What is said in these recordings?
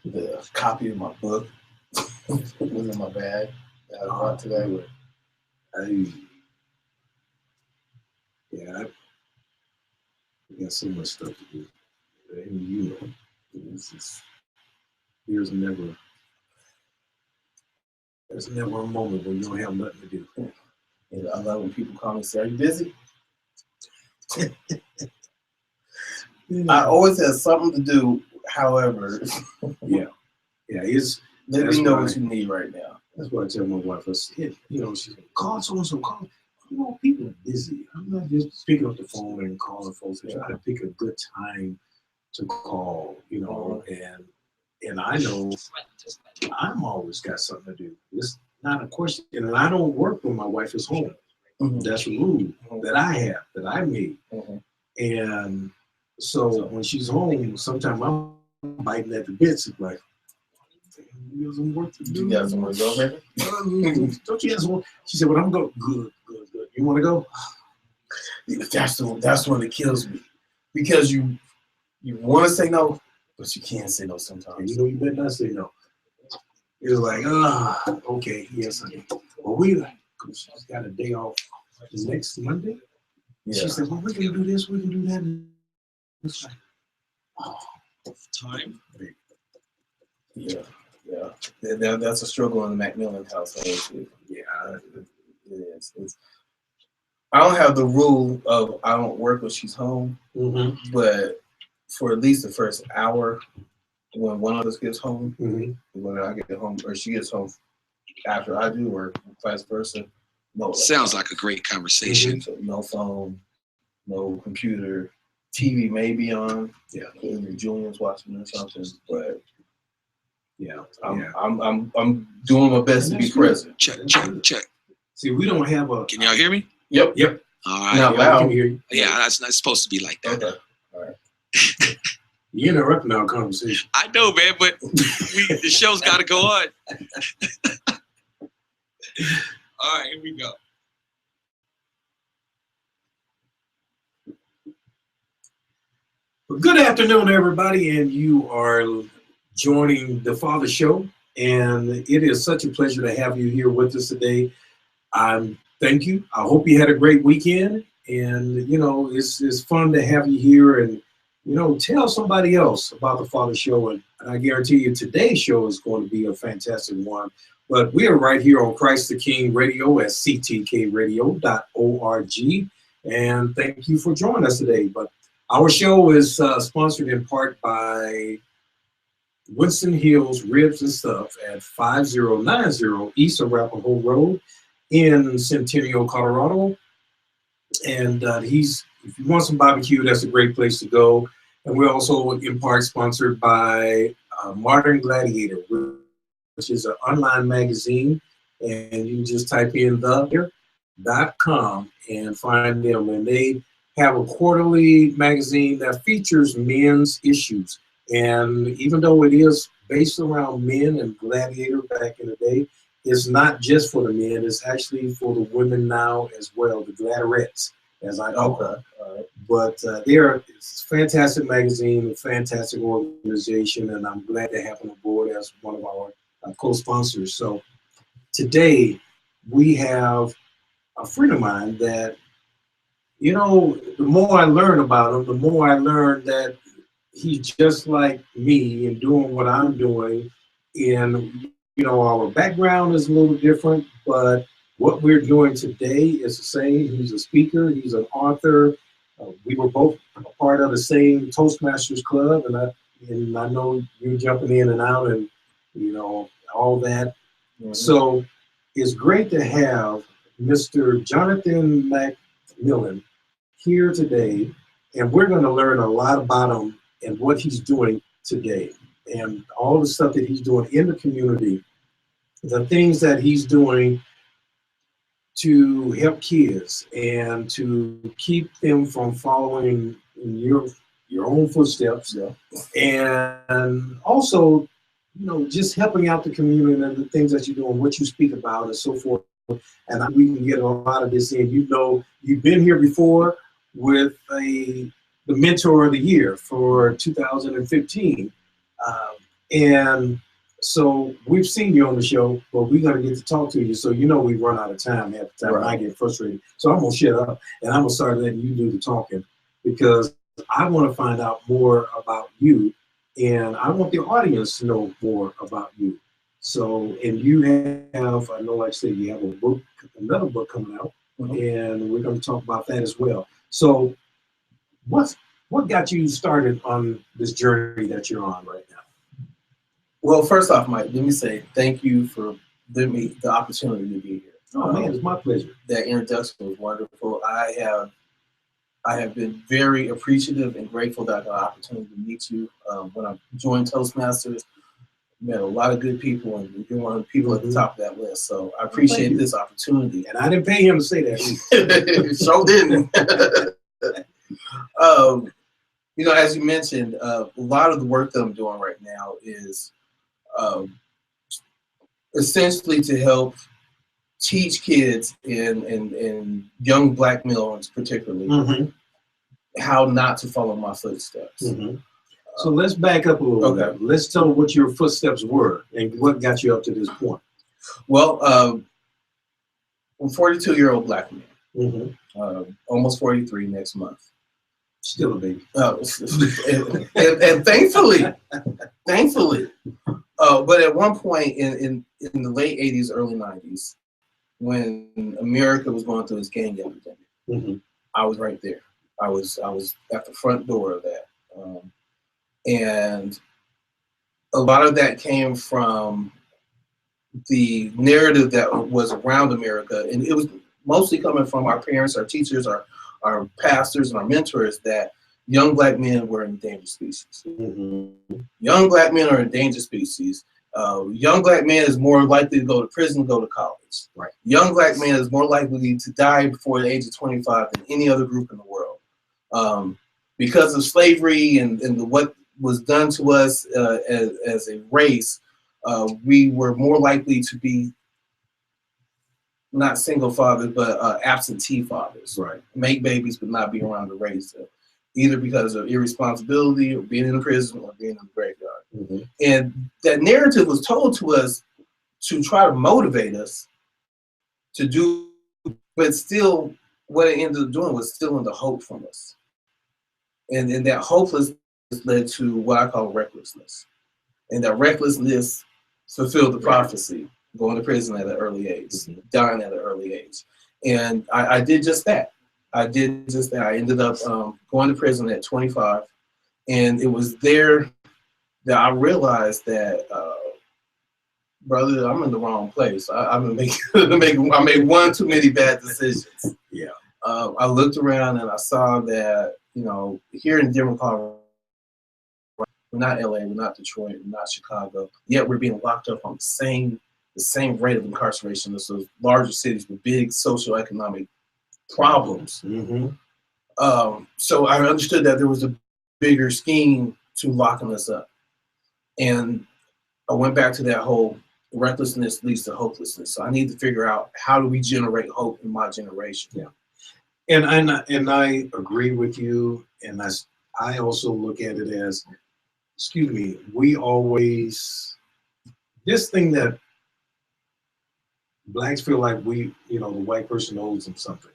The copy of my book was in my bag that I brought today. I got so much stuff to do. And you know, there's never a moment when you don't have nothing to do. And I love when people call me and say, "Are you busy?" I always have something to do. However, it's let me know what you need right now. That's why I tell my wife. I said, she's like, call so and so, call. People are busy. I'm not just picking up the phone and calling folks. I try to pick a good time to call, and I know I'm always got something to do. It's not a question, and I don't work when my wife is home. That's a rule that I have, that I made. And so when she's home, sometimes I'm biting at the bits. It's like, you got some work to do. You got somewhere to go, baby? Don't you have some work? She said, well, I'm going. Good. You want to go? That's when it kills me. Because you want to say no, but you can't say no sometimes. You better not say no. It's like, okay, yes, honey. Well, she's got a day off next Monday. Yeah. She said, well, we can do this, we can do that. It's like, time. Yeah. That's a struggle in the Macmillan household. Yeah, it is. I don't have the rule of I don't work when she's home, but for at least the first hour, when one of us gets home, when I get home or she gets home after I do, or vice versa, no. Sounds like a great conversation. So no phone, no computer, TV may be on. Yeah, Julian's watching or something, but. Yeah, I'm doing my best to be present. Check. See, we don't have a. Can y'all hear me? Yep. All right. Not loud. Yeah, that's not supposed to be like that. Okay. All right. You're interrupting our conversation. I know, man, but the show's got to go on. All right, here we go. Well, good afternoon, everybody, and you are joining the Father Show, and it is such a pleasure to have you here with us today. Thank you. I hope you had a great weekend, and it's fun to have you here, and tell somebody else about the Father Show, and I guarantee you today's show is going to be a fantastic one. But we are right here on Christ the King Radio at ctkradio.org, and thank you for joining us today. But our show is sponsored in part by Winston Hill's Ribs and Stuff at 5090 East Arapahoe Road in Centennial, Colorado. And if you want some barbecue, that's a great place to go. And we're also in part sponsored by Modern Gladiator, which is an online magazine. And you can just type in .com and find them. And they have a quarterly magazine that features men's issues. And even though it is based around men and Gladiator back in the day, it's not just for the men, it's actually for the women now as well, the Gladiarettes, as I call them. But they're a fantastic magazine, a fantastic organization, and I'm glad to have them aboard as one of our co-sponsors. So today we have a friend of mine that, the more I learn about him, the more I learn that he's just like me and doing what I'm doing. And, our background is a little different, but what we're doing today is the same. He's a speaker. He's an author. We were both a part of the same Toastmasters Club. And I know you're jumping in and out and, all that. Mm-hmm. So it's great to have Mr. Jonathan Macmillan here today. And we're going to learn a lot about him and what he's doing today, and all the stuff that he's doing in the community, the things that he's doing to help kids and to keep them from following in your own footsteps, and also, just helping out the community and the things that you're doing, what you speak about, and so forth. And we can get a lot of this in. You've been here before with the Mentor of the Year for 2015. And so we've seen you on the show, but we're going to get to talk to you. So you know we run out of time half the time. Right. I get frustrated. So I'm going to shut up and I'm going to start letting you do the talking because I want to find out more about you and I want the audience to know more about you. So, and you have, I know like I said, you have a book, another book coming out, and we're going to talk about that as well. So what got you started on this journey that you're on right now? Well, first off, Mike, let me say thank you for giving me the opportunity to be here. Oh man, it's my pleasure. That introduction was wonderful. I have been very appreciative and grateful that I got the opportunity to meet you. When I joined Toastmasters, met a lot of good people, and you're one of the people at the top of that list. So I appreciate this opportunity. And I didn't pay him to say that. So didn't. You know, as you mentioned, a lot of the work that I'm doing right now is essentially to help teach kids and young black males particularly how not to follow my footsteps. So let's back up a little bit. Let's tell them what your footsteps were and what got you up to this point. Well, I'm a 42-year-old black man, almost 43 next month. Still a baby. And thankfully, but at one point in the late 80s, early 90s, when America was going through its gang epidemic, I was right there. I was at the front door of that. And a lot of that came from the narrative that was around America. And it was mostly coming from our parents, our teachers, our pastors, and our mentors that young black men were an endangered species. Young black men are an endangered species. Young black man is more likely to go to prison, go to college. Right. Young black man is more likely to die before the age of 25 than any other group in the world. Because of slavery and what was done to us as a race, we were more likely to be not single fathers, but absentee fathers. Right. Make babies, but not be around to raise them, either because of irresponsibility or being in prison or being in the graveyard. And that narrative was told to us to try to motivate us to do, but still what it ended up doing was stealing the hope from us. And that hopelessness led to what I call recklessness. And that recklessness fulfilled the prophecy, going to prison at an early age, dying at an early age. And I did just that. I ended up going to prison at 25. And it was there that I realized that, brother, I'm in the wrong place. I made one too many bad decisions. Yeah. I looked around and I saw that, you know, here in Denver, Colorado, we're not LA, we're not Detroit, we're not Chicago, yet we're being locked up on the same rate of incarceration as those larger cities with big socioeconomic problems. So I understood that there was a bigger scheme to locking us up. And I went back to that whole recklessness leads to hopelessness. So I need to figure out, how do we generate hope in my generation? Yeah. And I agree with you. And I also look at it as, we always, this thing that blacks feel like the white person owes them something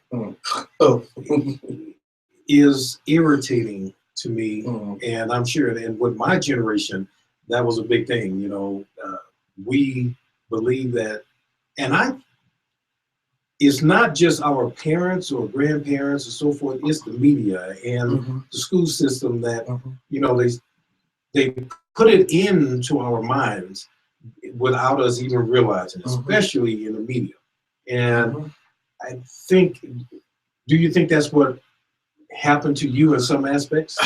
is irritating to me. And I'm sure, and with my generation, that was a big thing. We believe that, and it's not just our parents or grandparents and so forth, it's the media and the school system that, they put it into our minds without us even realizing, especially in the media. And I think, do you think that's what happened to you in some aspects?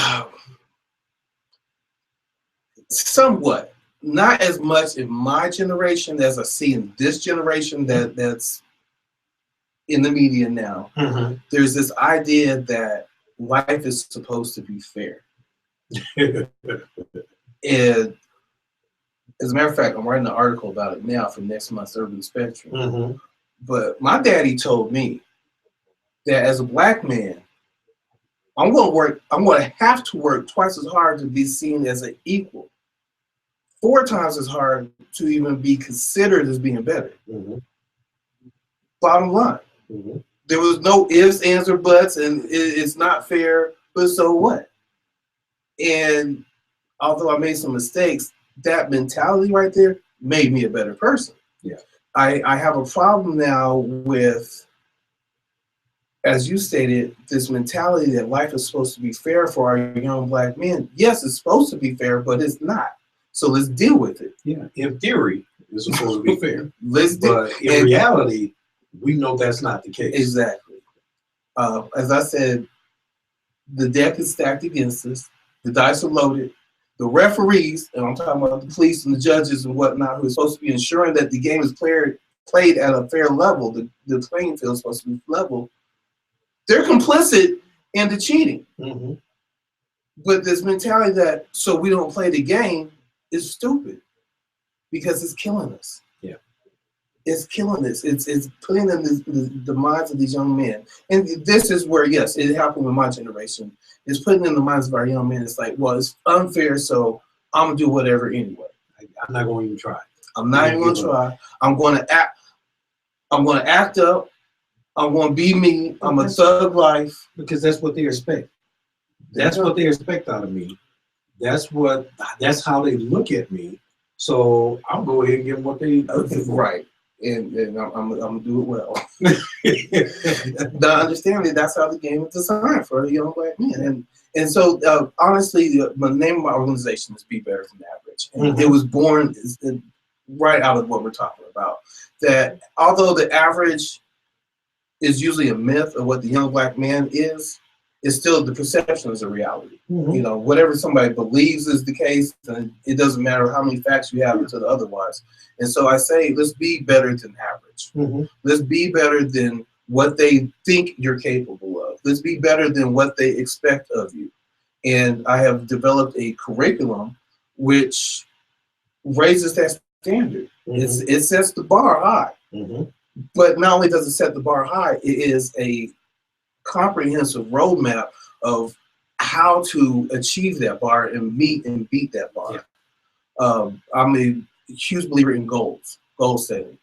Somewhat. Not as much in my generation as I see in this generation that's in the media now. There's this idea that life is supposed to be fair. And as a matter of fact, I'm writing an article about it now for next month's Urban Spectrum. But my daddy told me that as a black man, I'm going to have to work twice as hard to be seen as an equal 4 times as hard to even be considered as being better. Mm-hmm. Bottom line. Mm-hmm. There was no ifs, ands, or buts, and it's not fair, but so what? And although I made some mistakes, that mentality right there made me a better person. Yeah. I have a problem now with, as you stated, this mentality that life is supposed to be fair for our young black men. Yes, it's supposed to be fair, but it's not. So let's deal with it. Yeah, in theory, it's supposed to be fair. But in reality, we know that's not the case. Exactly. As I said, the deck is stacked against us. The dice are loaded. The referees, and I'm talking about the police and the judges and whatnot, who are supposed to be ensuring that the game is played at a fair level, the playing field is supposed to be level, they're complicit in the cheating. Mm-hmm. But this mentality that so we don't play the game is stupid because it's killing us. Yeah. It's killing us. It's putting in the minds of these young men. And this is where, yes, it happened with my generation. It's putting in the minds of our young men. It's like, well, it's unfair, so I'm going to do whatever anyway. I'm not going to even try. I'm not even going to try. I'm going to act up. I'm going to be me. I'm a thug life. Because that's what they expect. That's what they expect out of me. That's how they look at me. So I'll go ahead and give them what they right. And I'm going to do it well. The understanding that's how the game is designed for a young black man. And so, honestly, the name of my organization is Be Better Than Average. And it was born right out of what we're talking about. That although the average is usually a myth of what the young black man is, it's still the perception is a reality. Mm-hmm. You know, whatever somebody believes is the case, and it doesn't matter how many facts you have until otherwise. And so I say, let's be better than average. Mm-hmm. Let's be better than what they think you're capable of. Let's be better than what they expect of you. And I have developed a curriculum which raises that standard. Mm-hmm. It sets the bar high. Mm-hmm. But not only does it set the bar high, it is a comprehensive roadmap of how to achieve that bar and meet and beat that bar. Yeah. I'm a huge believer in goal setting.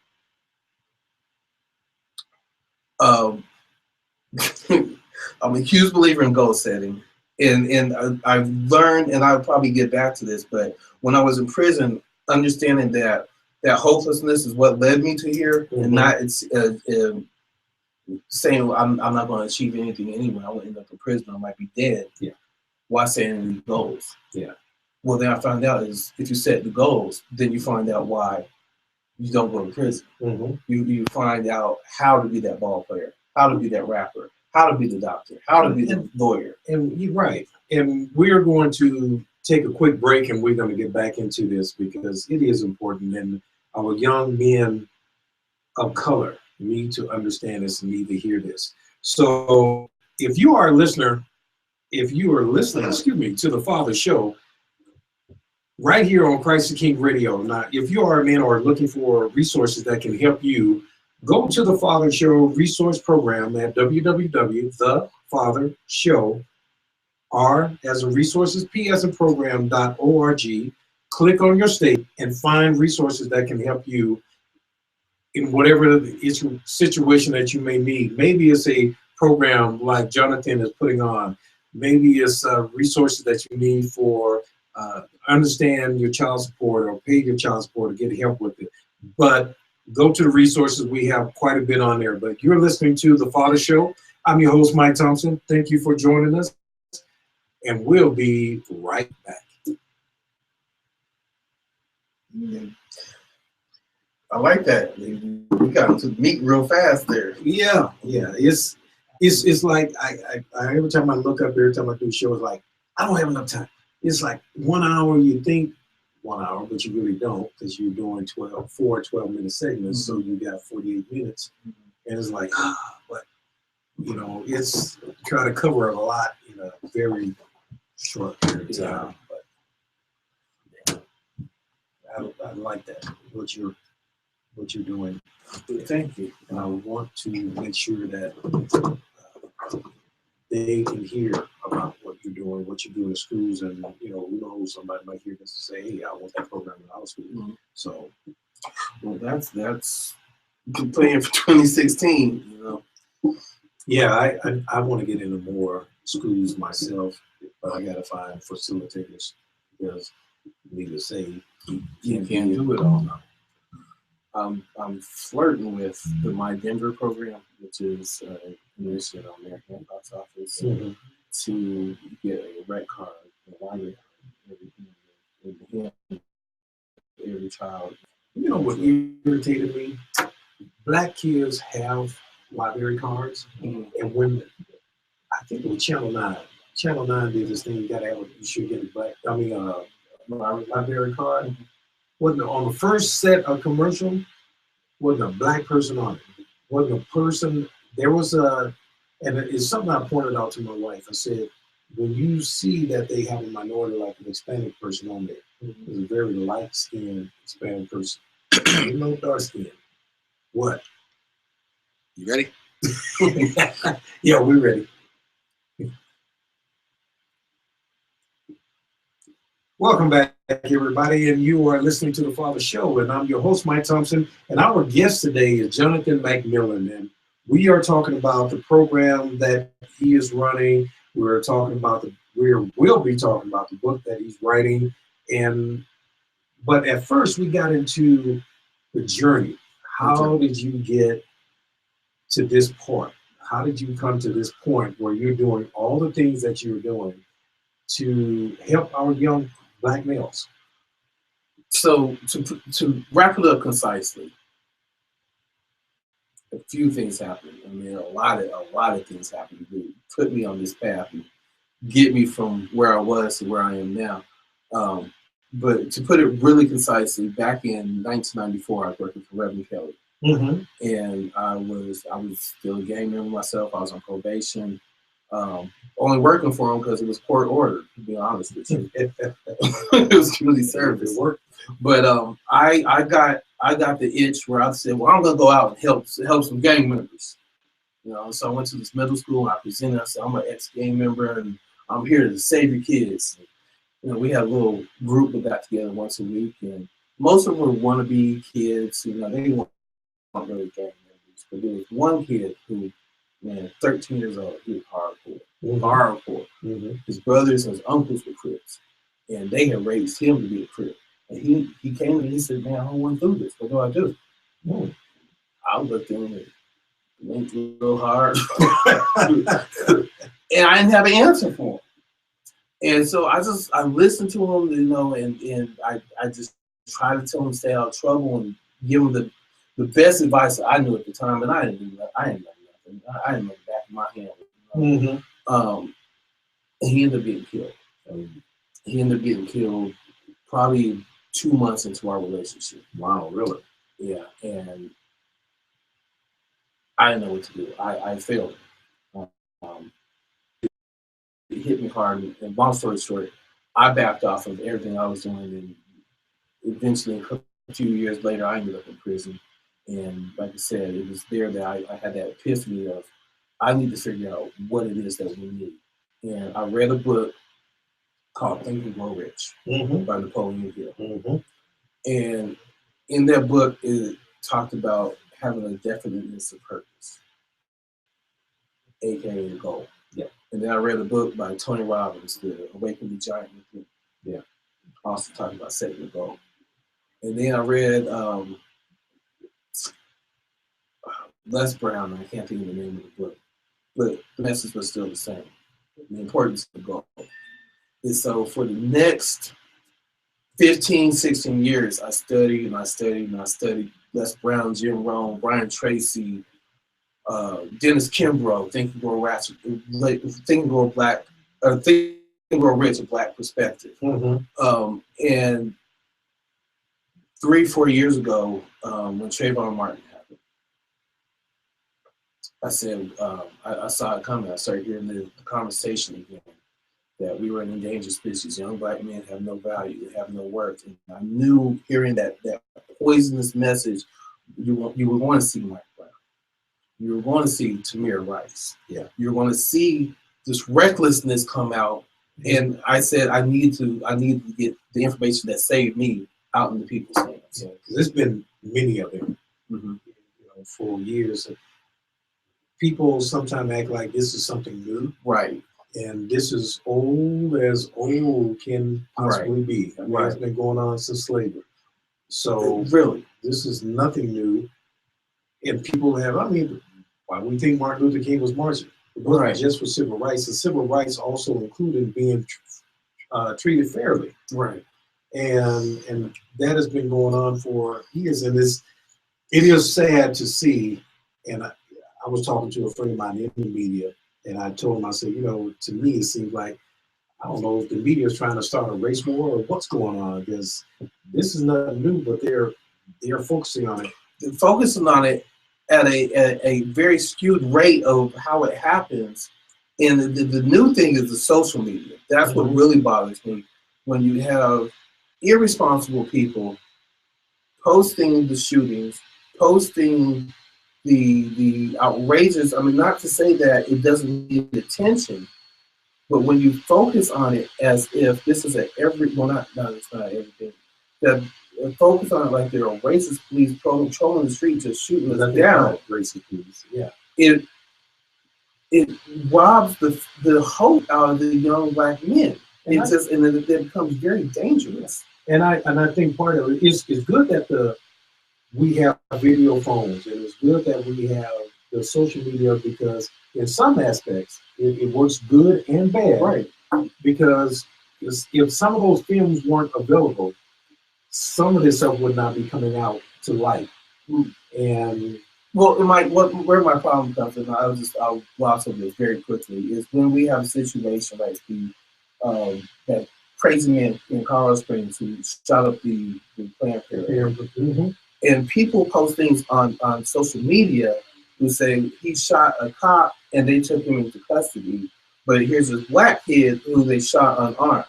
I'm a huge believer in goal setting. And I've learned, and I'll probably get back to this, but when I was in prison, understanding that hopelessness is what led me to here, mm-hmm. and not saying I'm not going to achieve anything anyway. I will end up in prison. I might be dead. Yeah. Why setting these goals? Yeah. Well, then I found out is if you set the goals, then you find out why you don't go to prison. Mm-hmm. You find out how to be that ball player, how to be that rapper, how to be the doctor, how to be the lawyer. And you're right. And we're going to take a quick break, and we're going to get back into this because it is important. And our young men of color need to understand this and need to hear this. So if you are listening, to the Father Show right here on Christ the King Radio. Now, if you are a man or looking for resources that can help you, go to the Father Show resource program at www.thefathershow, R as in resources, P as in program.org. Click on your state and find resources that can help you in whatever situation that you may need. Maybe it's a program like Jonathan is putting on. Maybe it's resources that you need for understand your child support or pay your child support or get help with it. But go to the resources. We have quite a bit on there. But you're listening to The Father Show. I'm your host, Mike Thompson. Thank you for joining us. And we'll be right back. Mm-hmm. I like that. We got into the meat real fast there. Yeah. It's like I every time I look up, every time I do shows, like I don't have enough time. It's like 1 hour. You think 1 hour, but you really don't because you're doing 4 12-minute segments, mm-hmm. So you got 48 minutes, mm-hmm. And it's like but it's trying to cover a lot in a very short period of time. But I like that what you're doing. Thank you. And I want to make sure that they can hear about what you're doing, what you do in schools, and who knows, somebody might hear this and say, "Hey, I want that program in our school." Mhm. So, Well, that's plan for 2016. yeah, I want to get into more schools myself, but I got to find facilitators because, needless to say, You can't do it all. I'm flirting with the My Denver program, which is an initiative on American Box Office, Mhm. to get a rec card, a library card, every child. You know what irritated me? Black kids have library cards, Mhm. and when I think it was Channel 9. Channel 9 did this thing. You gotta have you should get a library card. Wasn't on the first set of commercial, wasn't a black person on it. Wasn't a person. There was and it's something I pointed out to my wife. I said, when you see that they have a minority like an Hispanic person on there, it's a very light skinned Hispanic person, no dark skin. What? You ready? Yeah, we're ready. Welcome back, everybody, and you are listening to The Father Show, and I'm your host, Mike Thompson, and our guest today is Jonathan McMillan, and we are talking about the program that he is running. We will be talking about the book that he's writing, but at first we got into the journey. How did you get to this point? How did you come to this point where you're doing all the things that you're doing to help our young Black males? So to wrap it up concisely, a few things happened. I mean, a lot of things happened to put me on this path and get me from where I was to where I am now. But to put it really concisely, back in 1994, I was working for Reverend Kelly, and I was still a gang member myself. I was on probation. Only working for him because it was court ordered, to be honest with you. It was community service work. But I got the itch where I said, well, I'm gonna go out and help some gang members. So I went to this middle school and I presented. I said, I'm an ex-gang member and I'm here to save your kids. We had a little group that got together once a week, and most of them were wannabe kids. They weren't really gang members, but there was one kid who, man, 13 years old, he was hardcore. Hardcore. His brothers and his uncles were Crips, and they had raised him to be a Crip. And he came and he said, man, I don't want to do this. What do I do? I looked at him and went a little hard. And I didn't have an answer for him. And so I listened to him, and I just tried to tell him to stay out of trouble and give him the best advice that I knew at the time. And I didn't do that. I didn't know nothing. I didn't know the back of my hand. And he ended up getting killed. He ended up getting killed probably 2 months into our relationship. Wow, really? Yeah, and I didn't know what to do. I failed. It hit me hard, and long story short, I backed off of everything I was doing, and eventually, a few years later, I ended up in prison. And like I said, it was there that I had that epiphany of, I need to figure out what it is that we need. And I read a book called Think and Grow Rich by Napoleon Hill. And in that book, it talked about having a definiteness of purpose, aka a goal. Yeah. And then I read a book by Tony Robbins, The Awaken the Giant Within. Yeah. Also talking about setting a goal. And then I read Les Brown, I can't think of the name of the book, but the message was still the same. The importance of the goal. And so for the next 15, 16 years, I studied and I studied and I studied Les Brown, Jim Rohn, Brian Tracy, Dennis Kimbrough, Think and Grow Rich, a Black Perspective. And 3-4 years ago, when Trayvon Martin happened, I said, I saw it coming. I started hearing the conversation again that we were an endangered species. Young Black men have no value, they have no worth. And I knew, hearing that poisonous message, you were going to see Mike Brown. You were going to see Tamir Rice. Yeah. You were going to see this recklessness come out And I said I need to get the information that saved me out in the people's hands. Yeah, because there's been many of them, Mm-hmm. for years. People sometimes act like this is something new, Right. and this is old as old can possibly be. I mean, it's been going on since slavery. So really, this is nothing new. And people have, I mean, why we think Martin Luther King was marching? It wasn't just for civil rights. The civil rights also included being treated fairly. Right. And that has been going on for years. And it is sad to see. And I was talking to a friend of mine in the media, and I told him, I said, to me, it seems like, I don't know if the media is trying to start a race war or what's going on, because this is nothing new, but they're focusing on it. They're focusing on it at a very skewed rate of how it happens. And the new thing is the social media. That's what really bothers me. When you have irresponsible people posting the shootings, posting the outrageous, I mean, not to say that it doesn't need attention, but when you focus on it as if this is it's not everything, that focus on it like there are racist police patrolling the street just shooting us down. Racist police, yeah. It robs the hope out of the young black men. And it becomes very dangerous. And I think part of it is good that we have video phones, and it's good that we have the social media, because in some aspects it works good and bad. Right. Because if some of those films weren't available, some of this stuff would not be coming out to light. And where my problem comes in, I'll gloss over this very quickly, is when we have a situation like that crazy man in Colorado Springs who shot up the Planned Parenthood. And people post things on social media who say he shot a cop and they took him into custody, but here's this black kid who they shot unarmed,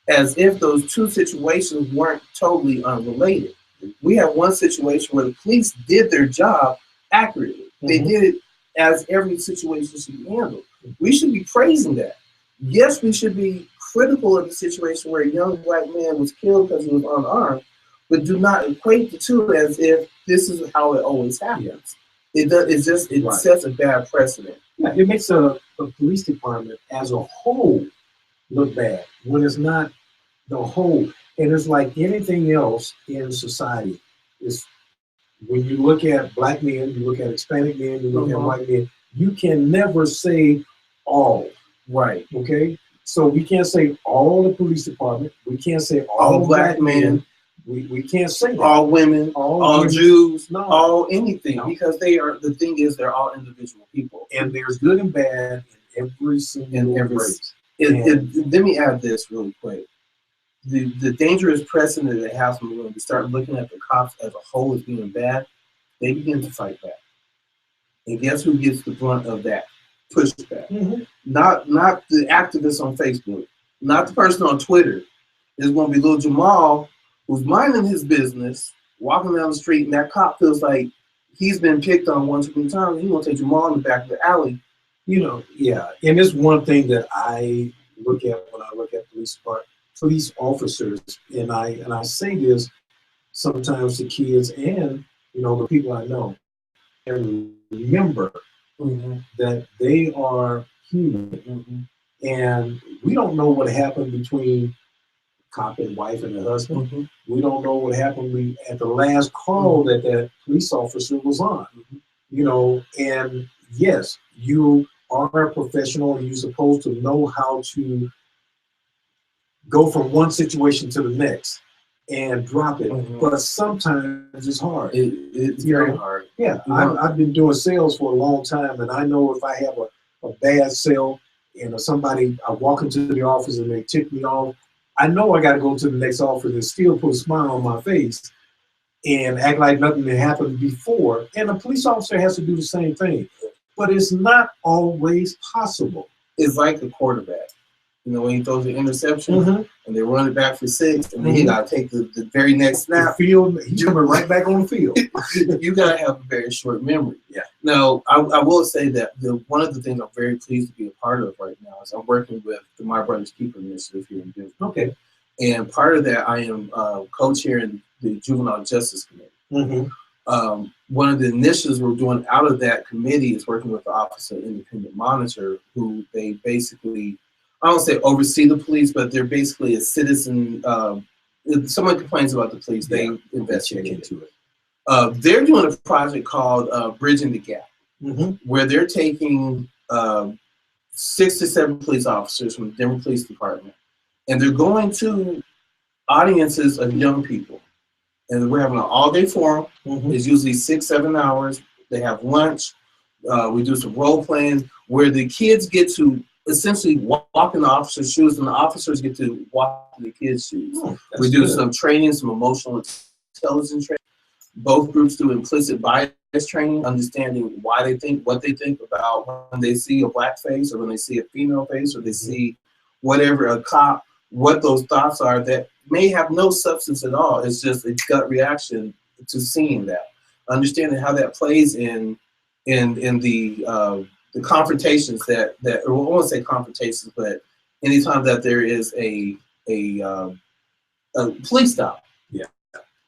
as if those two situations weren't totally unrelated. We have one situation where the police did their job accurately. They did it as every situation should be handled. We should be praising that. Yes, we should be critical of the situation where a young black man was killed because he was unarmed, but do not equate the two as if this is how it always happens. It sets a bad precedent. Yeah, it makes a police department as a whole look bad when it's not the whole. And it's like anything else in society. Is when you look at black men, you look at Hispanic men, you look at white men, you can never say all. Right. Okay? So we can't say all the police department. We can't say all black men. We can't say that. All women, all Jews, all anything, no. Because the thing is they're all individual people. And there's good and bad in every single race. Let me add this really quick. The dangerous precedent that has when we start looking at the cops as a whole as being bad, they begin to fight back. And guess who gets the brunt of that pushback? Not the activists on Facebook, not the person on Twitter. It's going to be little Jamal who's minding his business, walking down the street, and that cop feels like he's been picked on one too many times. He's going to take Jamal in the back of the alley. Yeah. And it's one thing that I look at when I look at police officers, and I say this sometimes to kids and the people I know, and remember that they are human, and we don't know what happened between cop and wife and the husband. We don't know what happened at the last call that police officer was on. And yes, you are a professional, and you're supposed to know how to go from one situation to the next and drop it. But sometimes it's hard. It's very hard. Yeah, I've been doing sales for a long time, and I know if I have a bad sale and I walk into the office and they tick me off, I know I got to go to the next office and still put a smile on my face and act like nothing had happened before. And a police officer has to do the same thing. But it's not always possible. It's like the quarterback. You know, when he throws the interception and they run it back for 6, and then he got to take the very next snap. The field, he's coming right back on the field. You got to have a very short memory. Yeah. Now, I will say that one of the things I'm very pleased to be a part of right now is I'm working with the My Brother's Keeper initiative here in Denver. Okay. And part of that, I am co-chairing the Juvenile Justice Committee. One of the initiatives we're doing out of that committee is working with the Office of Independent Monitor, who they basically, I don't say oversee the police, but they're basically a citizen. If someone complains about the police, they investigate into it. They're doing a project called Bridging the Gap, where they're taking 6 to 7 police officers from the Denver Police Department, and they're going to audiences of young people. And we're having an all-day forum. It's usually 6-7 hours. They have lunch. We do some role playing where the kids get to essentially walk in the officer's shoes, and the officers get to walk in the kids' shoes. We do some training, some emotional intelligence training. Both groups do implicit bias training, understanding why they think, what they think about when they see a black face or when they see a female face or they see whatever, a cop, what those thoughts are that may have no substance at all. It's just a gut reaction to seeing that. Understanding how that plays in the confrontations that or I won't say confrontations, but anytime that there is a police stop,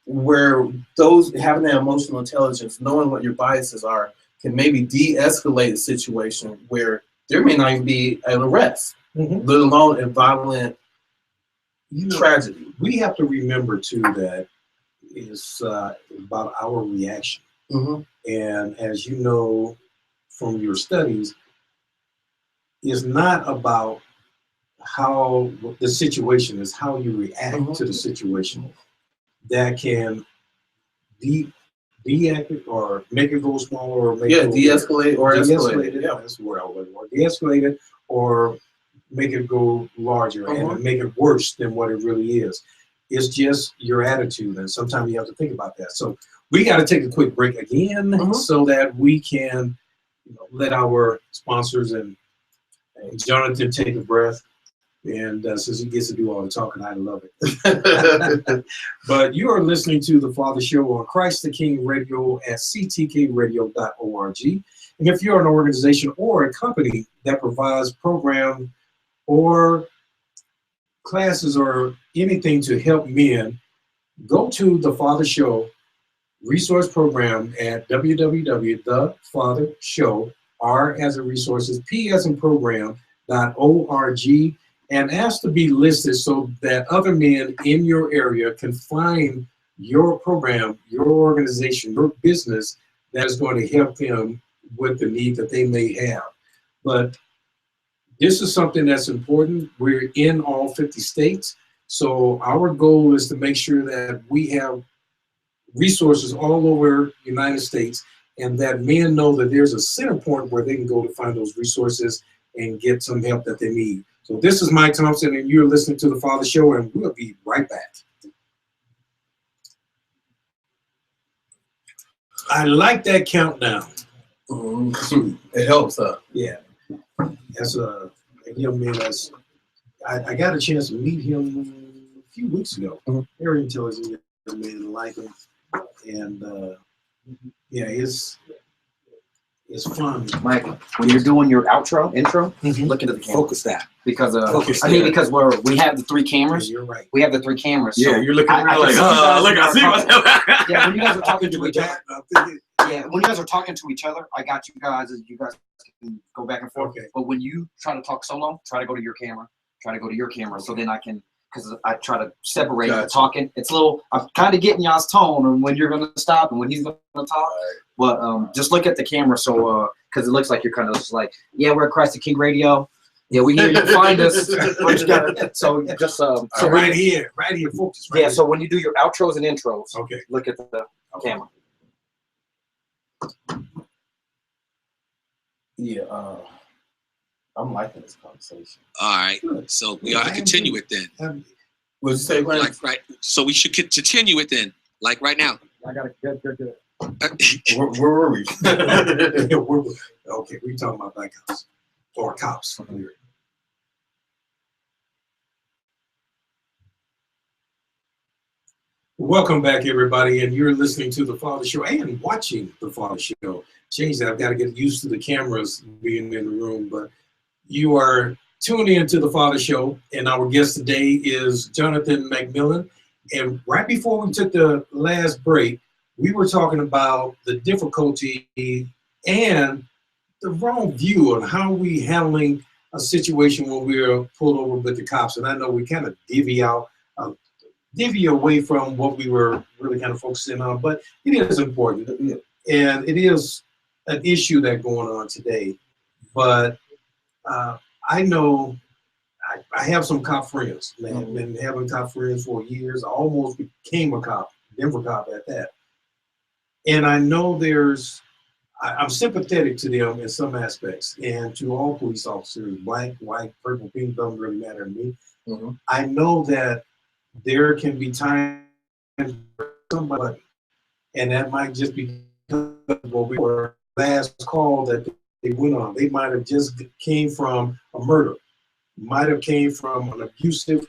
where those having that emotional intelligence, knowing what your biases are, can maybe de-escalate a situation where there may not even be an arrest, let alone a violent tragedy. We have to remember too that it's about our reaction. And as you know from your studies, it's not about how the situation is, how you react to the situation that can de-escalate or make it go smaller or make it de-escalate or escalate it. That's where I was. Or de-escalate it or make it go larger and make it worse than what it really is. It's just your attitude, and sometimes you have to think about that. So we got to take a quick break again so that we can let our sponsors and Jonathan take a breath. And since he gets to do all the talking, I love it. But you are listening to The Father Show on Christ the King Radio at ctkradio.org. And if you're an organization or a company that provides program or classes or anything to help men, go to The Father Show resource program at www.thefathershow, R as in resources, P as in program.org, and ask to be listed so that other men in your area can find your program, your organization, your business that is going to help them with the need that they may have. But this is something that's important. We're in all 50 states. So our goal is to make sure that we have resources all over the United States and that men know that there's a center point where they can go to find those resources and get some help that they need. So this is Mike Thompson, and you're listening to The Father Show, and we'll be right back. I like that countdown. It helps, huh? Yeah. As a young man, I got a chance to meet him a few weeks ago. Very intelligent young man, like him. And yeah, it's fun. Mike, when you're doing your intro, look into the camera. Focus that. Because Focus because we have the 3 cameras. Yeah, you're right. We have the 3 cameras. So Yeah, you're looking around like, look, I see myself. Yeah, when you guys are talking to each other. Yeah, when you guys are talking to each other, I got you guys. You guys can go back and forth. Okay. But when you try to talk solo, try to go to your camera. Try to go to your camera, so then I can. Because I try to separate the talking. It's a little, I'm kind of getting y'all's tone and when you're going to stop and when he's going to talk. But just look at the camera so, because it looks like you're kind of just like, yeah, we're at Christ the King Radio. Yeah, we here. You can find us. So just, so right here, focus. Right yeah, here. so when you do your outros and intros, okay, look at the camera. Yeah, I'm liking this conversation. All right, so we ought to continue it then. What'd you say, Glenn? Right. So we should continue it then, like right now. I got it. Good. Where were we? Okay, we talking about black cops or cops. Welcome back, everybody, and you're listening to The Father Show and watching The Father Show. Change that. I've got to get used to the cameras being in the room, but you are tuned in to The Father Show, and our guest today is Jonathan McMillan. And right before we took the last break, we were talking about the difficulty and the wrong view on how we handling a situation when we're pulled over with the cops. And I know we kind of divvy away from what we were really kind of focusing on, but it is important, and it is an issue that's going on today. But I know I have some cop friends. I've been having cop friends for years. I almost became a cop, Denver cop at that. And I know I'm sympathetic to them in some aspects, and to all police officers, black, white, purple, pink, doesn't really matter to me. I know that there can be times for somebody, and that might just be what we were last call that they went on. They might have just came from a murder, might have came from an abusive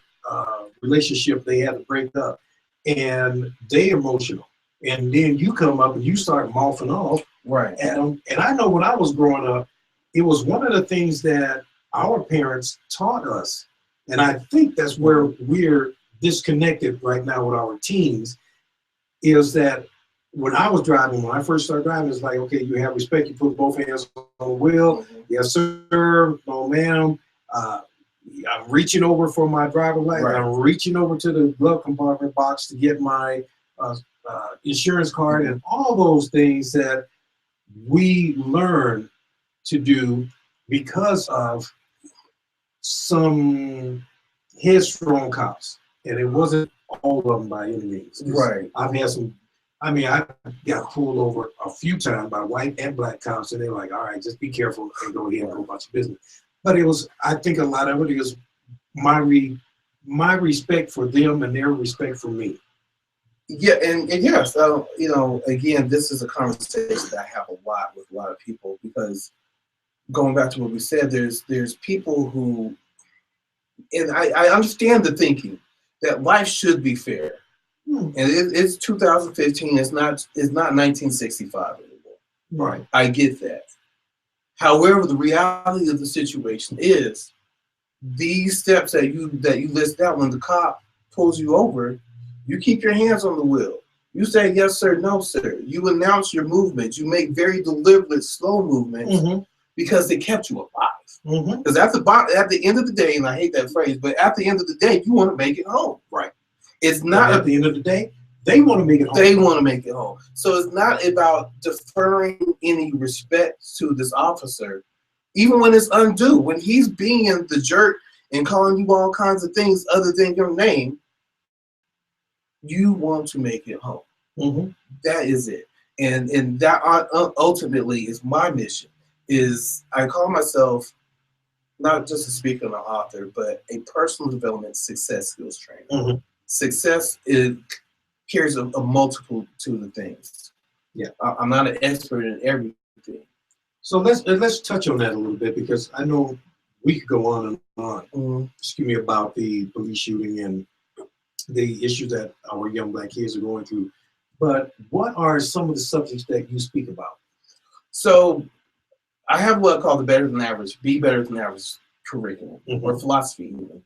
relationship they had to break up, and they emotional. And then you come up and you start mouthing off at them. And I know when I was growing up, it was one of the things that our parents taught us. And I think that's where we're disconnected right now with our teens, is that when I was driving, when I first started driving, it's like, okay, you have respect, you put both hands on the wheel. Yes, sir. No, ma'am. I'm reaching over for my driver's license. I'm reaching over to the glove compartment box to get my insurance card, and all those things that we learn to do because of some headstrong cops. And it wasn't all of them by any means. I've had some, I got pulled over a few times by white and black cops, and they're like, all right, just be careful and go ahead and go about your business. But it was, I think a lot of it is my respect for them and their respect for me. Yeah, and yes, you know, again, this is a conversation that I have a lot with a lot of people, because going back to what we said, there's people who, and I understand the thinking that life should be fair, and it's 2015. It's not 1965 anymore. Right. I get that. However, the reality of the situation is these steps that you list out, when the cop pulls you over, you keep your hands on the wheel. You say yes, sir, no, sir. You announce your movements. You make very deliberate, slow movements because they kept you alive. Because at the end of the day, and I hate that phrase, but at the end of the day, you want to make it home. Right. It's not at the end of the day, they want to make it home. They want to make it home. So it's not about deferring any respect to this officer, even when it's undue. When he's being the jerk and calling you all kinds of things other than your name, you want to make it home. That is it. And that ultimately is my mission. Is I call myself not just a speaker and an author, but a personal development success skills trainer. Success carries a multitude of things. Yeah, I'm not an expert in everything. So let's touch on that a little bit, because I know we could go on and on. Excuse me, about the police shooting and the issues that our young black kids are going through. But what are some of the subjects that you speak about? So I have what I call the Be Better Than Average curriculum, or philosophy even.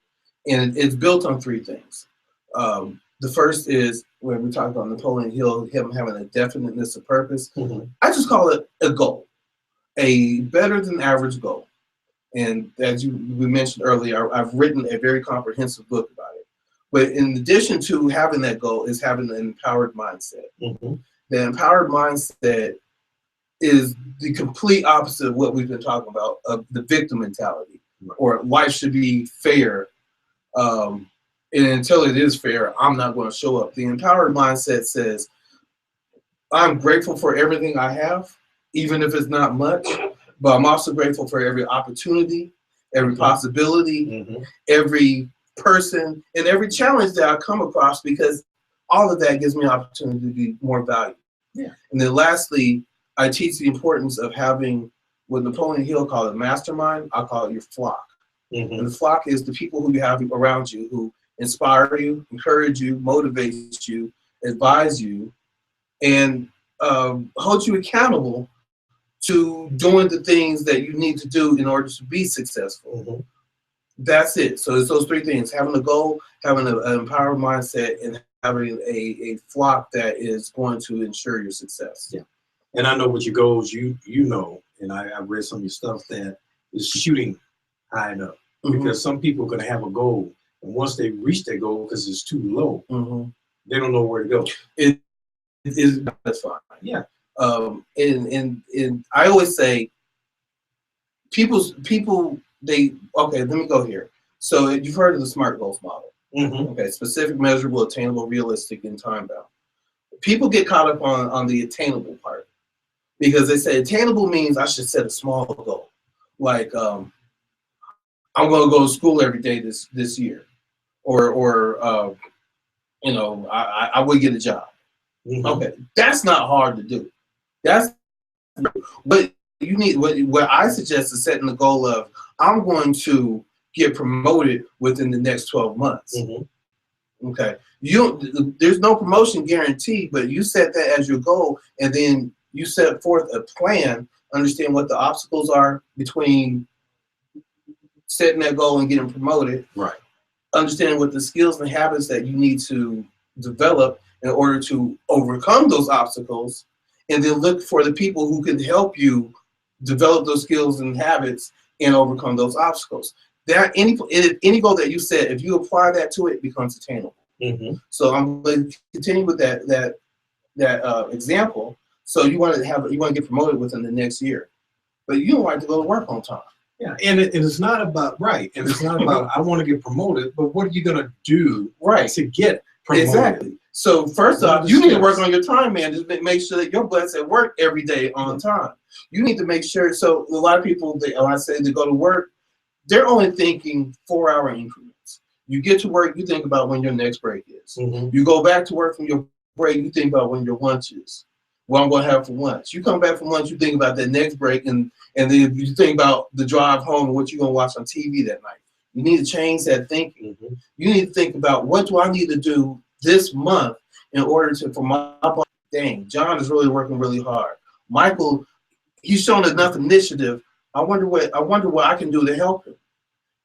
And it's built on three things. The first is when we talk about Napoleon Hill, him having a definiteness of purpose. I just call it a goal, a better than average goal. And as we mentioned earlier, I've written a very comprehensive book about it. But in addition to having that goal is having an empowered mindset. The empowered mindset is the complete opposite of what we've been talking about, of the victim mentality, or life should be fair. And until it is fair, I'm not going to show up. The empowered mindset says, I'm grateful for everything I have, even if it's not much, but I'm also grateful for every opportunity, every possibility, every person, and every challenge that I come across, because all of that gives me an opportunity to be more valuable. And then lastly, I teach the importance of having what Napoleon Hill called a mastermind. I call it your flock. And the flock is the people who you have around you who inspire you, encourage you, motivate you, advise you, and hold you accountable to doing the things that you need to do in order to be successful. Mm-hmm. That's it. So it's those three things: having a goal, having an empowered mindset, and having a flock that is going to ensure your success. Yeah. And I know what your goals, you know, and I've read some of your stuff that is shooting high enough. Mm-hmm. Because some people are going to have a goal, and once they reach their goal because it's too low, mm-hmm. they don't know where to go. That's fine. Yeah. And I always say, people they okay. Let me go here. So you've heard of the SMART goals model. Mm-hmm. Okay, specific, measurable, attainable, realistic, and time bound. People get caught up on the attainable part because they say attainable means I should set a small goal, like I'm going to go to school every day this year, or you know, I would get a job. Mm-hmm. Okay, that's not hard to do. That's what you need. What I suggest is setting the goal of I'm going to get promoted within the next 12 months. Mm-hmm. Okay, there's no promotion guarantee, but you set that as your goal, and then you set forth a plan. Understand what the obstacles are between setting that goal and getting promoted. Right. Understanding what the skills and habits that you need to develop in order to overcome those obstacles, and then look for the people who can help you develop those skills and habits and overcome those obstacles. That any goal that you set, if you apply that to it, it becomes attainable. Mm-hmm. So I'm going to continue with that example. So you want to get promoted within the next year, but you don't like to go to work on time. Yeah, and it's not about right, and it's not about I want to get promoted, but what are you going to do to get promoted? Exactly. So first off, you need to work on your time, man. Just make sure that your butt's at work every day on time. You need to make sure. So a lot of people, when I say they go to work, they're only thinking 4-hour increments. You get to work, you think about when your next break is. Mm-hmm. You go back to work from your break, you think about when your lunch is. What I'm going to have for lunch. You come back from lunch, you think about that next break, and then you think about the drive home and what you're going to watch on TV that night. You need to change that thinking. Mm-hmm. You need to think about what do I need to do this month in order for my body. Dang, John is really working really hard. Michael, he's shown enough initiative. I wonder what I can do to help him.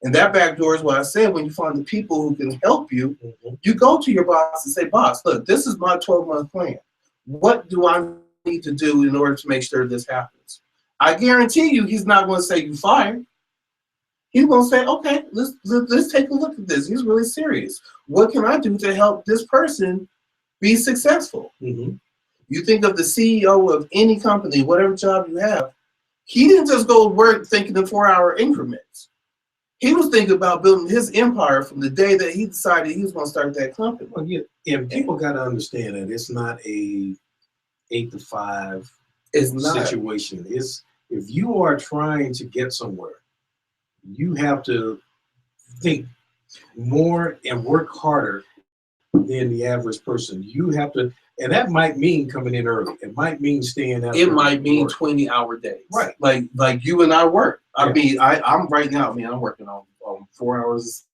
And that back door is what I said. When you find the people who can help you, mm-hmm. you go to your boss and say, "Boss, look, this is my 12-month plan. What do I need to do in order to make sure this happens?" I guarantee you, he's not going to say you fired. He's going to say, "Okay, let's take a look at this. He's really serious. What can I do to help this person be successful?" Mm-hmm. You think of the CEO of any company, whatever job you have, he didn't just go to work thinking in 4-hour increments. He was thinking about building his empire from the day that he decided he was going to start that company. Well, yeah, people got to understand that it's not a 8-to-5 situation. It's if you are trying to get somewhere, you have to think more and work harder than the average person. You have to, and that might mean coming in early. It might mean staying out. It might mean 20-hour days. Right. Like you and I work. I mean, I'm right now. I mean, I'm working on 4 hours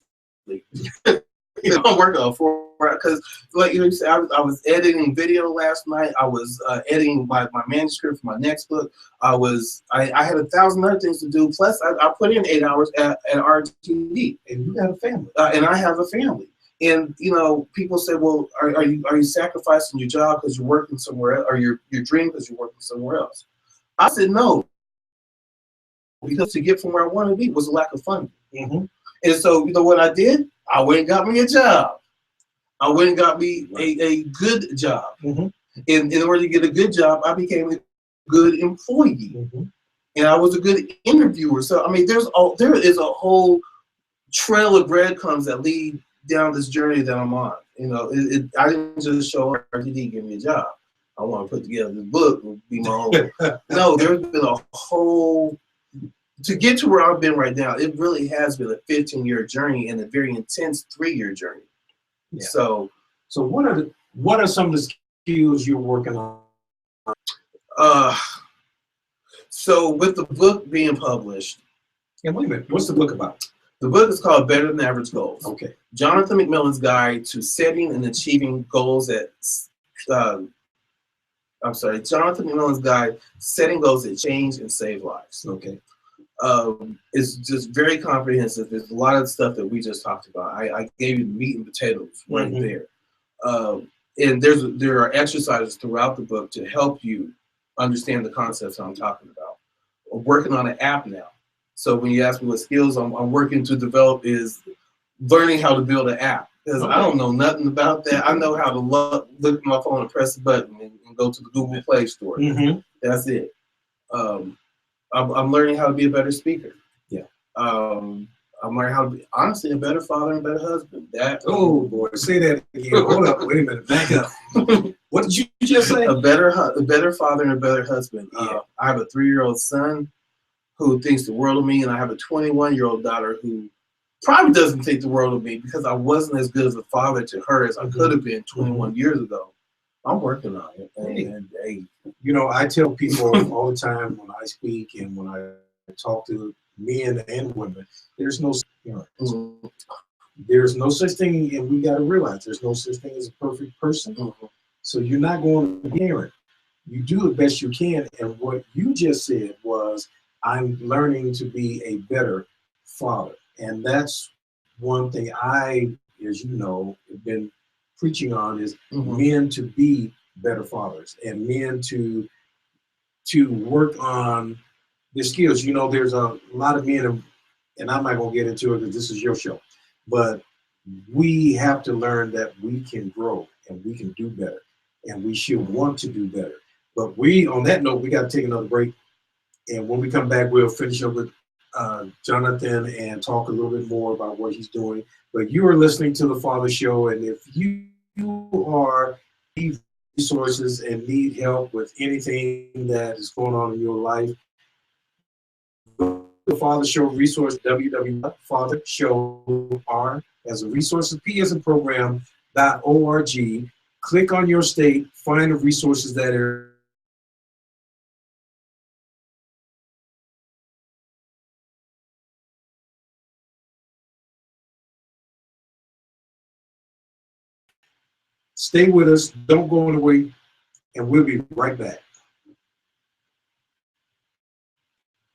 of sleep. I'm working on 4 hours because, like you said, I was editing video last night. I was editing my manuscript for my next book. I had 1,000 other things to do. Plus, I put in 8 hours at RTD. And you got a family. And I have a family. And people say, "Well, are you sacrificing your job because you're working somewhere else, or your dream because you're working somewhere else?" I said no, because to get from where I want to be was a lack of funding. Mm-hmm. And so, what I did? I went and got me a job. I went and got me a good job. Mm-hmm. And in order to get a good job, I became a good employee. Mm-hmm. And I was a good interviewer. So, I mean, there is a whole trail of breadcrumbs that lead down this journey that I'm on. I didn't just show up RTD, give me a job. I want to put together this book and be my own. No, there's been a whole, to get to where I've been right now, it really has been a 15-year journey and a very intense 3-year journey. Yeah. So what are some of the skills you're working on? So with the book being published. And wait a minute, what's the book about? The book is called Better Than Average Goals. Okay. Jonathan McMillan's Guide to Setting and Achieving Goals at I'm sorry, Jonathan McMillan's guide, Setting Goals That Change and Save Lives. Okay. It's just very comprehensive. There's a lot of stuff that we just talked about. I gave you the meat and potatoes right there. And there are exercises throughout the book to help you understand the concepts I'm talking about. I'm working on an app now. So when you ask me what skills I'm working to develop is learning how to build an app. Because I don't know nothing about that. I know how to look at my phone and press a button and go to the Google Play Store. That's it. I'm learning how to be a better speaker. Yeah. I'm learning how to be, honestly, a better father and a better husband. Oh boy, say that again. Hold up, wait a minute, back up. What did you just say? A better father and a better husband. Yeah. I have a 3-year-old son who thinks the world of me, and I have a 21-year-old daughter who probably doesn't think the world of me because I wasn't as good as a father to her as I could have been 21 years ago. I'm working on it. And you know, I tell people all the time when I speak and when I talk to men and women, there's no, there's no such thing, and we got to realize there's no such thing as a perfect person. So you're not going to be parent. You do the best you can, and what you just said was, I'm learning to be a better father, and that's one thing I, as you know, have been preaching on is men to be better fathers and men to work on their skills. You know, there's a lot of men, and I'm not going to get into it because this is your show, but we have to learn that we can grow and we can do better and we should want to do better. But on that note, we got to take another break. And when we come back, we'll finish up with Jonathan and talk a little bit more about what he's doing. But you are listening to The Father Show, and if you are need resources and need help with anything that is going on in your life, The Father Show resource, www.fathershow.org as a resources, P as a program.org. Click on your state, find the resources that are Stay with us, don't go away, and we'll be right back.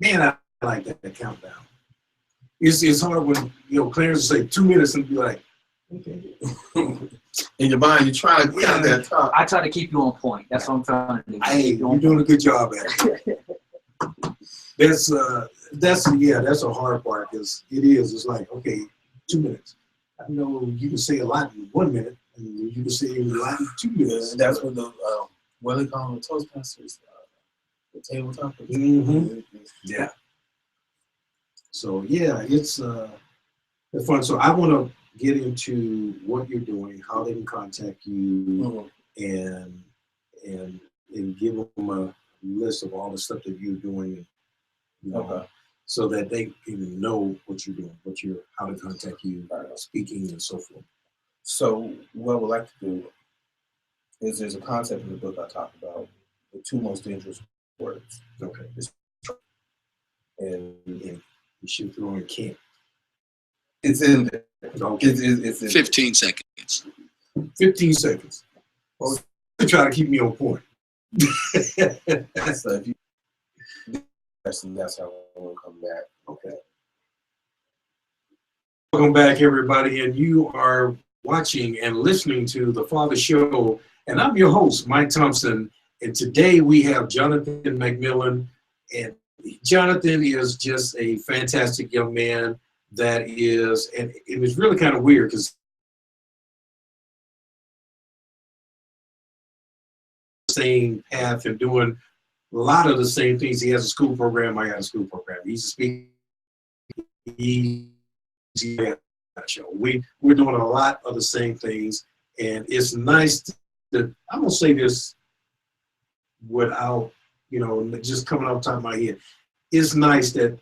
Man, I like that countdown. It's hard when, Clarence will say 2 minutes and be like, okay. In your mind, you're trying to count that top. I try to keep you on point. That's what I'm trying to do. Hey, you're doing a good job at it. That's a hard part because it's like, okay, 2 minutes. I know you can say a lot in 1 minute. And you can say a lot in 2 minutes. That's what the what do they call them, the Toastmasters, the tabletop. Yeah. So yeah, it's fun. So I want to get into what you're doing, how they can contact you, and give them a list of all the stuff that you're doing. So that they can know what you're doing, how to contact you, speaking and so forth. So what I would like to do is there's a concept in the book I talk about, the 2 most dangerous words. Okay. And you should throw in camp. It's in there. Okay. It's in 15 seconds. 15 seconds. Well, you try to keep me on point. there. So if you, that's how we'll come back. Okay. Welcome back, everybody, and you are watching and listening to The Father Show, and I'm your host, Mike Thompson, and today we have Jonathan McMillan, and Jonathan is just a fantastic young man that is, and it was really kind of weird because same path and doing a lot of the same things. He has a school program, I got a school program. He's a speaker. We're doing a lot of the same things, and it's nice that I'm gonna say this without just coming off the top of my head. It's nice that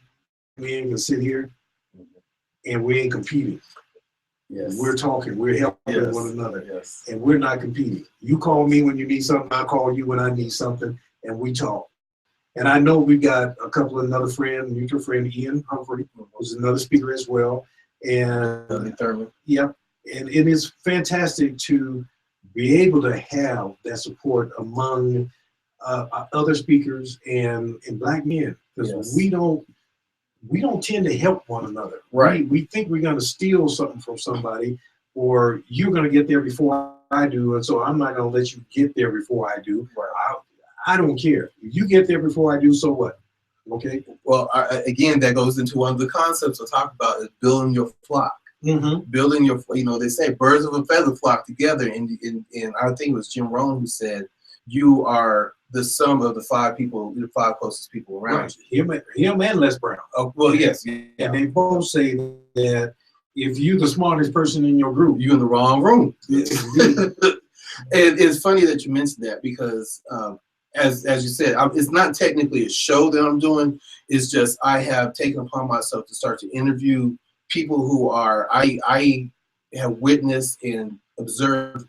we ain't gonna sit here and we ain't competing. Yes. We're talking, we're helping one another, yes. And we're not competing. You call me when you need something, I call you when I need something, and we talk. And I know we've got a couple of another friend, mutual friend, Ian Humphrey, who's another speaker as well. And Thurman. Yep. And it is fantastic to be able to have that support among other speakers and black men, because Yes. we don't tend to help one another. Right. We think we're going to steal something from somebody, or you're going to get there before I do, and so I'm not going to let you get there before I do. Right. I don't care. If you get there before I do, so what? Okay. Well, again, that goes into one of the concepts I talk about, is building your flock. Mm-hmm. Building your, they say birds of a feather flock together. And I think it was Jim Rohn who said, you are the sum of the five closest people around you. Him and Les Brown. Oh, well, yes. Yeah. And they both say that if you're the smartest person in your group, you're in the wrong room. Yes. And it's funny that you mentioned that, because as you said, it's not technically a show that I'm doing. It's just I have taken upon myself to start to interview people who I have witnessed and observed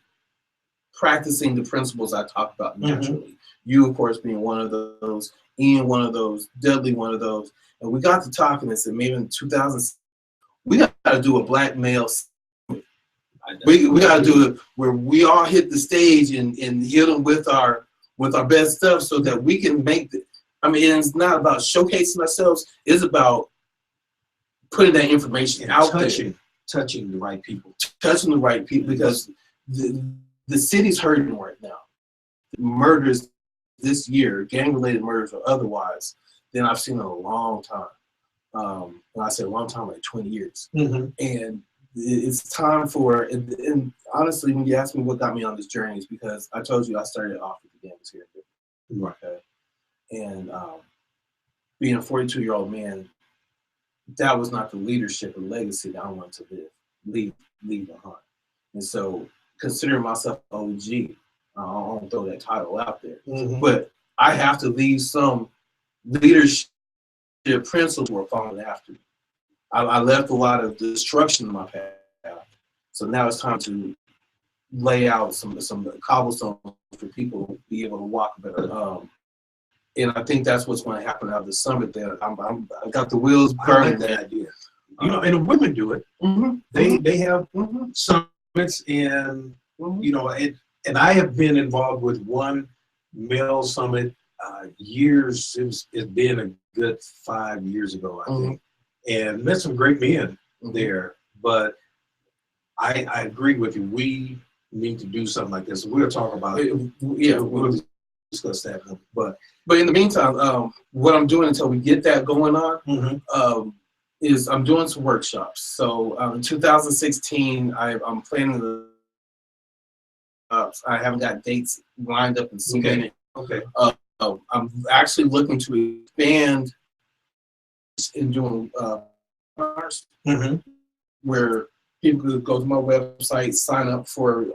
practicing the principles I talk about naturally. Mm-hmm. You, of course, being one of those, Ian one of those, Dudley one of those. And we got to talking and said, maybe in 2000, we got to do a black male. We got to do it where we all hit the stage and hit them with our best stuff, so that we can make the. I mean, it's not about showcasing ourselves. It's about putting that information out there. Touching the right people. Touching the right people, because the city's hurting right now. Murders this year, gang-related murders or otherwise, than I've seen in a long time. When I say a long time, like 20 years. Mm-hmm. And it's time for, and honestly, when you ask me what got me on this journey, is because I told you I started off with the gangs here. Right. Okay. And being a 42-year-old man, that was not the leadership and legacy that I wanted to leave behind. And so, considering myself OG, I don't throw that title out there, mm-hmm. but I have to leave some leadership principles we're following after me. I left a lot of destruction in my path, so now it's time to lay out some cobblestones for people to be able to walk better. And I think that's what's going to happen out of the summit. There, I got the wheels burning. That idea, and the women do it. Mm-hmm. They have mm-hmm. summits, and mm-hmm. And I have been involved with one male summit years. It's been a good 5 years ago, I think. And met some great men there, but I agree with you. We need to do something like this. We'll talk about it. Yeah, we'll discuss that. But in the meantime, what I'm doing until we get that going on mm-hmm. Is I'm doing some workshops. So in 2016, I'm planning the. I haven't got dates lined up and submitted. Okay. I'm actually looking to expand in doing mm-hmm. where people could go to my website, sign up for,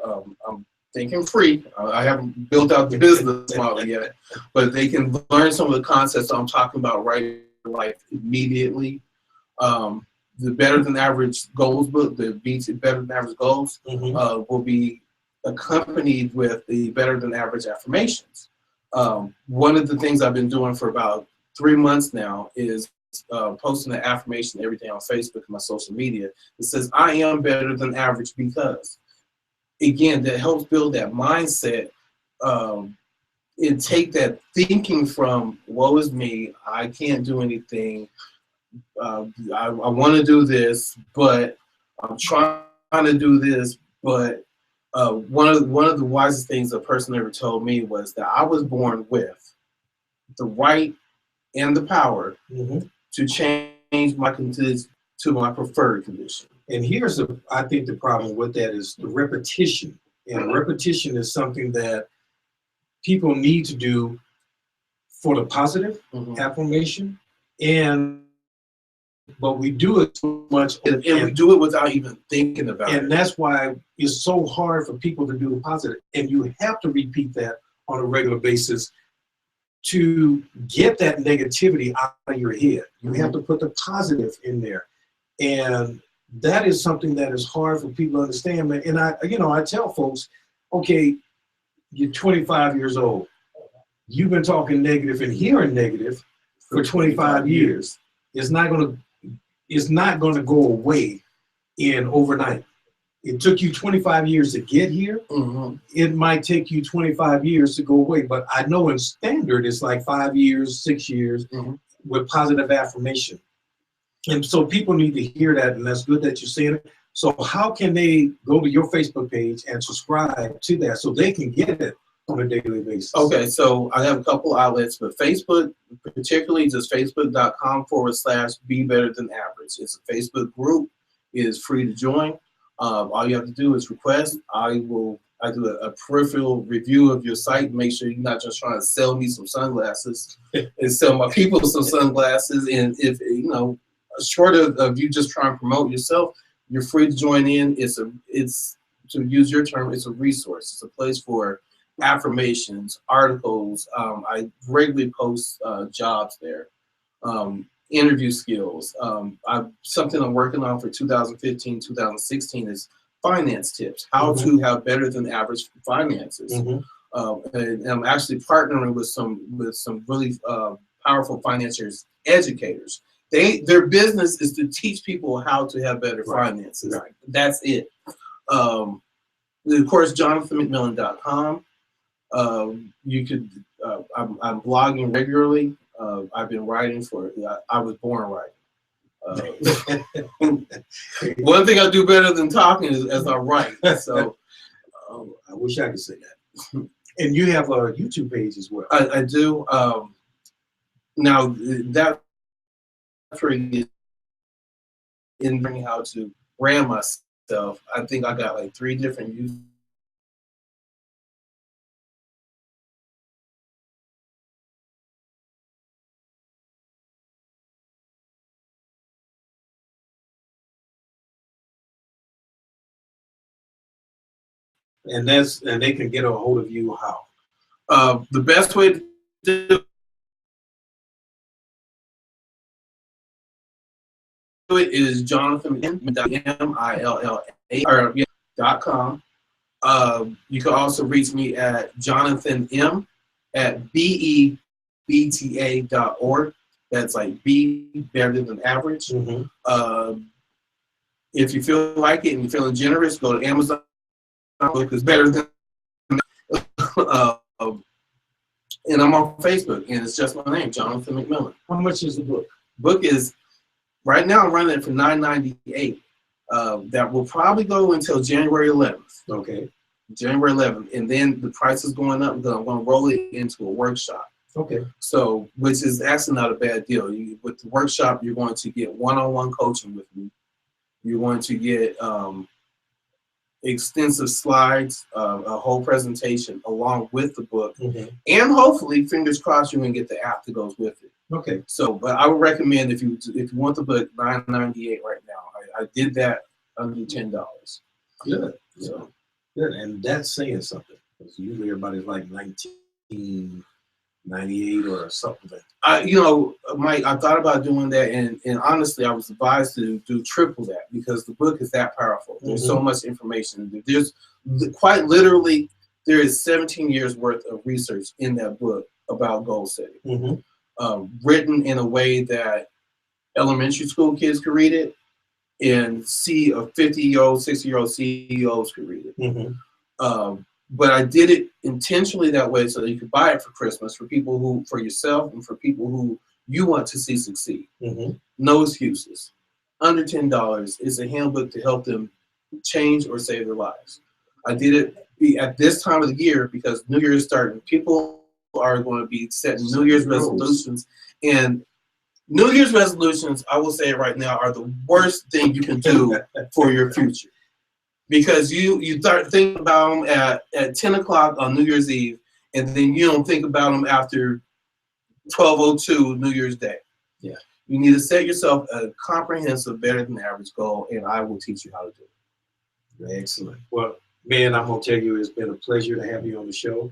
I'm thinking free. I haven't built out the business model yet, but they can learn some of the concepts I'm talking about right in life immediately. The Better Than Average Goals book, the BT Better Than Average Goals, mm-hmm. Will be accompanied with the Better Than Average affirmations. One of the things I've been doing for about 3 months now is posting an affirmation every day on Facebook and my social media. It says, I am better than average, because, again, that helps build that mindset and take that thinking from, woe is me, I can't do anything, I want to do this, but I'm trying to do this, but one of the wisest things a person ever told me was that I was born with the right and the power mm-hmm. to change my condition to my preferred condition. And here's I think the problem with that is the repetition. And mm-hmm. repetition is something that people need to do for the positive mm-hmm. affirmation, but we do it so much, and we do it without even thinking about it. And that's why it's so hard for people to do the positive. And you have to repeat that on a regular basis to get that negativity out of your head. You have to put the positive in there. And that is something that is hard for people to understand. And I tell folks, okay, you're 25 years old. You've been talking negative and hearing negative for 25 years. It's not going to go away in overnight. it took you 25 years to get here. Mm-hmm. It might take you 25 years to go away, but I know in standard it's like 5 years, 6 years with positive affirmation. And so people need to hear that, and that's good that you're saying it. So how can they go to your Facebook page and subscribe to that so they can get it on a daily basis? Okay, so I have a couple outlets, but Facebook, particularly just facebook.com/be better than average. It's a Facebook group. It is free to join. All you have to do is request. I do a peripheral review of your site, make sure you're not just trying to sell me some sunglasses and sell my people some sunglasses. And if, you know, short of you just trying to promote yourself, you're free to join in. It's to use your term, it's a resource. It's a place for affirmations, articles. I regularly post jobs there, interview skills. Something I'm working on for 2015, 2016 is finance tips, how to have better than average finances. And I'm actually partnering with some really powerful financiers, educators. Their business is to teach people how to have better finances. Right. That's it. Of course, JonathanMcMillan.com. You could. I'm blogging regularly. I've been writing for. I was born writing. One thing I do better than talking is as I write. So I wish I could say that. And you have a YouTube page as well. I do. Now that in learning how to brand myself, I think I got like 3 different YouTube. And they can get a hold of you how? The best way to do it is JonathanMilla.com. You can also reach me at JonathanM@BEBTA.org. That's like be better than average. If you feel like it and you're feeling generous, go to Amazon. It's better than. And I'm on Facebook, and it's just my name, Jonathan McMillan. How much is the book? Book is right now I'm running it for $9.98. That will probably go until January 11th. Okay. January 11th, and then the price is going up because I'm going to roll it into a workshop. Okay. So, which is actually not a bad deal. With the workshop, you're going to get one-on-one coaching with me. You're going to get extensive slides, a whole presentation along with the book, and hopefully, fingers crossed, you're going to get the app that goes with it. Okay. So, but I would recommend if you want the book, $9.98 right now. I did that under $10. Good. So. Good, and that's saying something. Because usually everybody's like $19.98 or something. Mike, I thought about doing that, and honestly, I was advised to do triple that because the book is that powerful. There's so much information. There's quite literally, there is 17 years worth of research in that book about goal setting, written in a way that elementary school kids could read it, and see a 50-year-old, 60-year-old CEOs could read it. But I did it intentionally that way so that you could buy it for Christmas for yourself and for people who you want to see succeed. No excuses. Under $10 is a handbook to help them change or save their lives. I did it at this time of the year because New Year's starting. People are going to be setting New Year's resolutions, and New Year's resolutions, I will say it right now, are the worst thing you can do for your future. Because you start thinking about them at 10 o'clock on New Year's Eve, and then you don't think about them after 12:02 New Year's Day. Yeah. You need to set yourself a comprehensive, better than average goal, and I will teach you how to do it. Excellent. Well, man, I'm going to tell you, it's been a pleasure to have you on the show.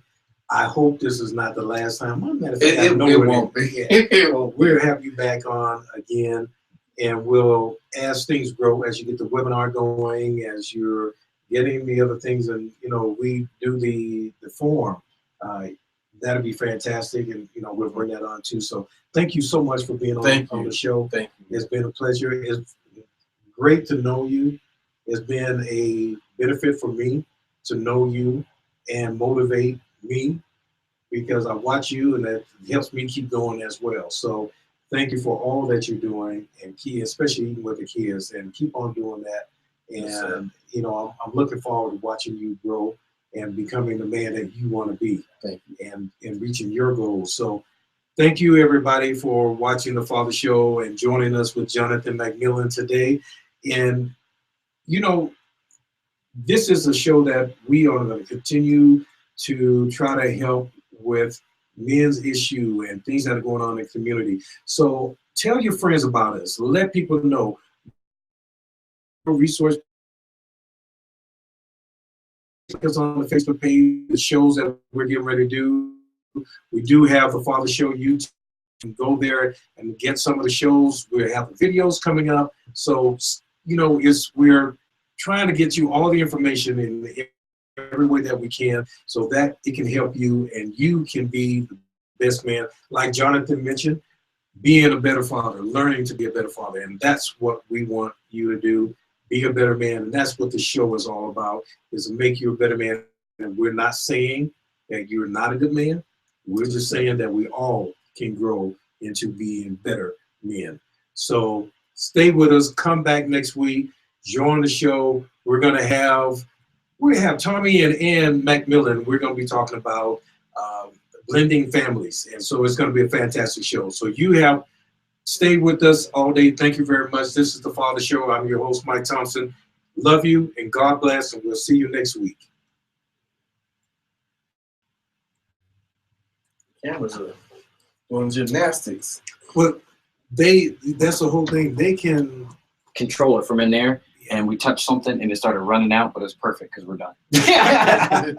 I hope this is not the last time. Matter of fact, it won't be. We'll have you back on again, and we'll, as things grow, as you get the webinar going, as you're getting the other things, and we do the form. That'll be fantastic, and we'll bring that on too. So thank you so much for being on the show. Thank you. It's been a pleasure. It's great to know you. It's been a benefit for me to know you and motivate me, because I watch you and that helps me keep going as well. So thank you for all that you're doing, and especially even with the kids, and keep on doing that. And you know, I'm looking forward to watching you grow and becoming the man that you want to be. Thank you. And reaching your goals. So thank you everybody for watching the Father Show and joining us with Jonathan McMillan today. And you know, this is a show that we are going to continue to try to help with men's issue and things that are going on in the community. So tell your friends about us. Let people know. Resource us on the Facebook page, the shows that we're getting ready to do. We do have the Father Show YouTube. You can go there and get some of the shows. We have the videos coming up. So, you know, we're trying to get you all the information in every way that we can, so that it can help you and you can be the best man. Like Jonathan mentioned, being a better father, learning to be a better father. And that's what we want you to do. Be a better man. And that's what the show is all about, is to make you a better man. And we're not saying that you're not a good man. We're just saying that we all can grow into being better men. So stay with us. Come back next week. Join the show. We're going to have Tommy and Ann McMillan. We're going to be talking about blending families. And so it's going to be a fantastic show. So stay with us all day. Thank you very much. This is the Father Show. I'm your host, Mike Thompson. Love you and God bless. And we'll see you next week. Cameras are doing gymnastics. Well, that's the whole thing. They can control it from in there. And we touched something and it started running out, but it's perfect because we're done. The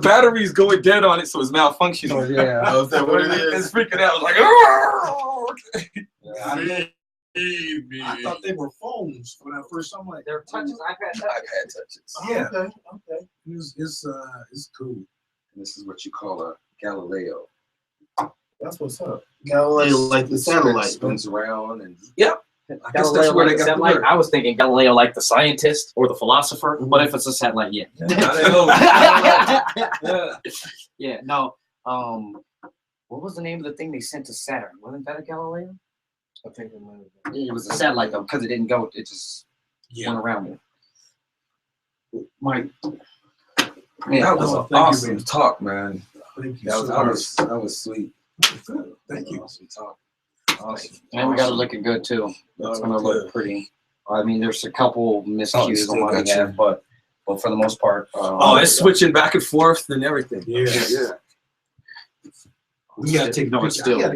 battery's going dead on it, so it's malfunctioning. Oh, yeah. Oh, is that what it is? It's freaking out. Like, I thought they were phones when I first saw them. Like, they're touches. iPad touches. Yeah. Okay. Okay. It's cool. And this is what you call a Galileo. That's what's up. Galileo, like the satellite. Spins around and I guess that's where they got the word. I was thinking Galileo like the scientist or the philosopher, but if it's a satellite, yeah. Yeah, no. What was the name of the thing they sent to Saturn? Wasn't that a Galileo? I think it might have been. It was a satellite though, because it didn't go. It just went around it. Mike. Yeah, That was Oh, an thank you, awesome man. talk, man. Thank you. That was sweet. Thank you. Awesome talk. Awesome. and we got it looking good too. It's gonna look pretty. I mean, there's a couple miscues still on what got we have, but for the most part, It's switching back and forth and everything. Yeah. Yeah. We gotta take No, a it's picture. still.